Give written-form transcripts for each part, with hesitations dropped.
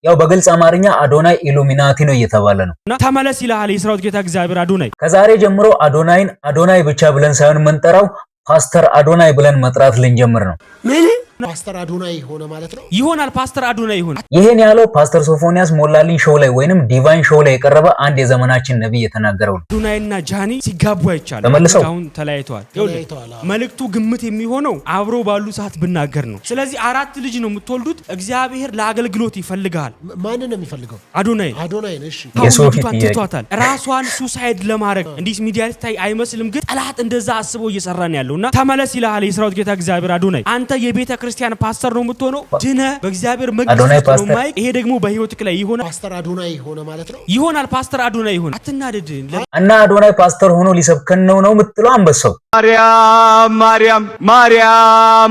ያው በግልጽ አማርኛ አዶናይ ኢሉሚናቲ ነው እየተባለ ነው። ተመለስ ይላል የሰራዊት ጌታ እግዚአብሔር አዶናይ። ከዛሬ ጀምሮ አዶናይን አዶናይ ብቻ ብለን ሳይሆን የምንጠራው ፓስተር አዶናይ ብለን መጥራት ልንጀምር ነው። ፓስተር አዶናይ ሆነ ማለት ነው። ይሆናል ፓስተር አዶናይ ይሆን። ይሄን ያለው ፓስተር ሶፎንያስ ሞላልኝ ሾው ላይ ወይንም ዲቫይን ሾው ላይ የቀረበ አንድ የዘመናችን ነብይ የተናገረው ነው። አዶናይና ጃኒ ሲጋቡ አይቻል ተመልሰው አሁን ተለያይተዋል። መልእክቱ ግምት የሚሆነው አብሮ ባሉ ሰዓት ብናገር ነው። ስለዚህ 4 ልጅ ነው የምትወልዱት። እግዚአብሔር ለአገልግሎት ይፈልጋል። ማንን ነው የሚፈልገው? አዶናይ። እሺ የሶፊያን ትቷታል። ራሷን ሱሳይድ ለማድረግ እንዲህ ሚዲያ ላይ ታይ አይመስልም፣ ግን ጠላት እንደዛ አስቦ እየሰራ ነው ያለውና ተመለስ ይላል የሰራዊት ጌታ እግዚአብሔር አዶናይ። አንተ የቤተ ክርስቲያን ፓስተር ነው የምትሆነው። ድነ በእግዚአብሔር መንግስት ነው ማይክ። ይሄ ደግሞ በህይወትክ ላይ ይሆናል። ፓስተር አዶናይ ሆነ ማለት ነው። ይሆናል ፓስተር አዶናይ ይሆን። አትናደድ። እና አዶናይ ፓስተር ሆኖ ሊሰብከን ነው የምትለው አንበሳው።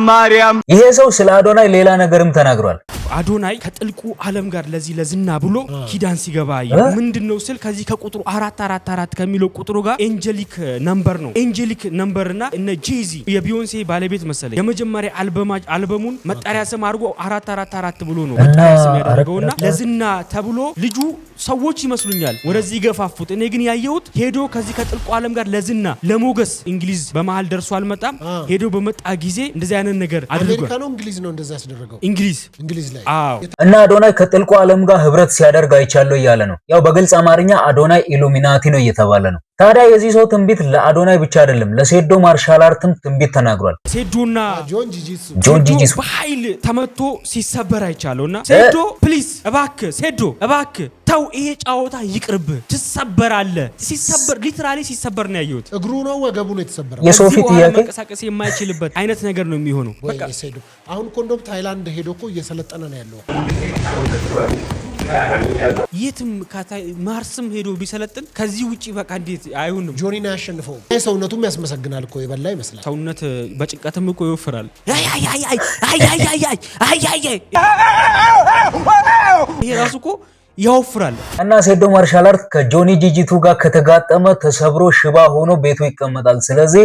ማርያም ይሄ ሰው ስለ አዶናይ ሌላ ነገርም ተናግሯል። አዶናይ ከጥልቁ ዓለም ጋር ለዚህ ለዝና ብሎ ኪዳን ሲገባ ምንድነው ስል ከዚህ ከቁጥሩ 444 ከሚለው ቁጥሩ ጋር ኤንጀሊክ ነምበር ነው። ኤንጀሊክ ነምበርና እነ ጄዚ የቢዮንሴ ባለቤት መሰለኝ የመጀመሪያ አልበሙን መጣሪያ ስም አድርጎ 444 ብሎ ነው መጣሪያ ስም ያደረገውና ለዝና ተብሎ ልጁ ሰዎች ይመስሉኛል ወደዚህ ገፋፉት። እኔ ግን ያየሁት ሄዶ ከዚህ ከጥልቁ ዓለም ጋር ለዝና ለሞገስ እንግሊዝ በመሃል ደርሶ አልመጣም። ሄዶ በመጣ ጊዜ እንደዚህ አይነት ነገር አድርጓል። አሜሪካ ነው እንግሊዝ ነው እንደዛ ያስደረገው። እንግሊዝ ላይ እና አዶናይ ከጥልቁ ዓለም ጋር ህብረት ሲያደርግ አይቻለው እያለ ነው። ያው በግልጽ አማርኛ አዶናይ ኢሉሚናቲ ነው እየተባለ ነው። ታዲያ የዚህ ሰው ትንቢት ለአዶናይ ብቻ አይደለም፣ ለሴዶ ማርሻል አርትም ትንቢት ተናግሯል። ሴዶና ጆን ጂጂሱ በኃይል ተመቶ ሲሰበር አይቻለውና ሴዶ ፕሊዝ እባክህ ተው፣ ይሄ ጫወታ ይቅርብ፣ ትሰበራለህ። ሲሰበር ሊትራሊ ሲሰበር ነው ያየሁት። እግሩ ነው ወገቡ ነው የተሰበረው። የሶፊት ጥያቄ መንቀሳቀስ የማይችልበት አይነት ነገር ነው የሚሆነው። በቃ ሴዶ አሁን ኮንዶም ታይላንድ ሄዶ እኮ እየሰለጠነ ነው ያለው። የትም ማርስም ሄዶ ቢሰለጥን ከዚህ ውጪ በቃ እንዴት አይሆንም። ጆኒና ያሸንፈው ሰውነቱም ያስመሰግናል እኮ የበላ ይመስላል። ሰውነት በጭንቀትም እኮ ይወፍራል። ይሄ ራሱ እኮ ያወፍራል። እና ሴዶ ማርሻል አርት ከጆኒ ጂጂቱ ጋር ከተጋጠመ ተሰብሮ ሽባ ሆኖ ቤቱ ይቀመጣል። ስለዚህ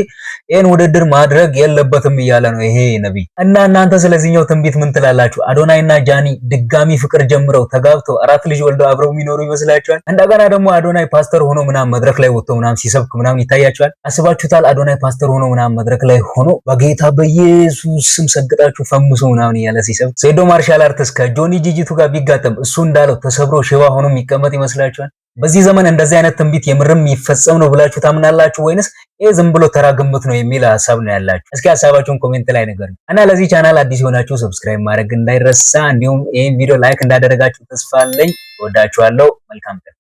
ይሄን ውድድር ማድረግ የለበትም እያለ ነው ይሄ ነብይ። እና እናንተ ስለዚህኛው ትንቢት ምን ትላላችሁ? አዶናይና ጃኒ ድጋሚ ፍቅር ጀምረው ተጋብተው 4 ልጅ ወልደው አብረው የሚኖሩ ይመስላችኋል? እንደገና ደግሞ አዶናይ ፓስተር ሆኖ ምናምን መድረክ ላይ ወጥቶ ምናምን ሲሰብክ ምናምን ይታያችኋል? አስባችሁታል? አዶናይ ፓስተር ሆኖ ምናምን መድረክ ላይ ሆኖ በጌታ በኢየሱስ ስም ሰግጣችሁ ፈምሱ ምናምን እያለ ሲሰብክ ሴዶ ማርሻል አርትስ ከጆኒ ጂጂቱ ጋር ቢጋጠም እሱ እንዳለው ተሰብሮ ሽባ ሆኖ የሚቀመጥ ይመስላችኋል? በዚህ ዘመን እንደዚህ አይነት ትንቢት የምርም ይፈጸም ነው ብላችሁ ታምናላችሁ ወይንስ ይሄ ዝም ብሎ ተራ ግምት ነው የሚል ሐሳብ ነው ያላችሁ? እስኪ ሐሳባችሁን ኮሜንት ላይ ንገሩኝ። እና ለዚህ ቻናል አዲስ የሆናችሁ ሰብስክራይብ ማድረግ እንዳይረሳ፣ እንዲሁም ይሄን ቪዲዮ ላይክ እንዳደረጋችሁ ተስፋ አለኝ። ወዳችኋለሁ። መልካም ቀን።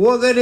ወገኔ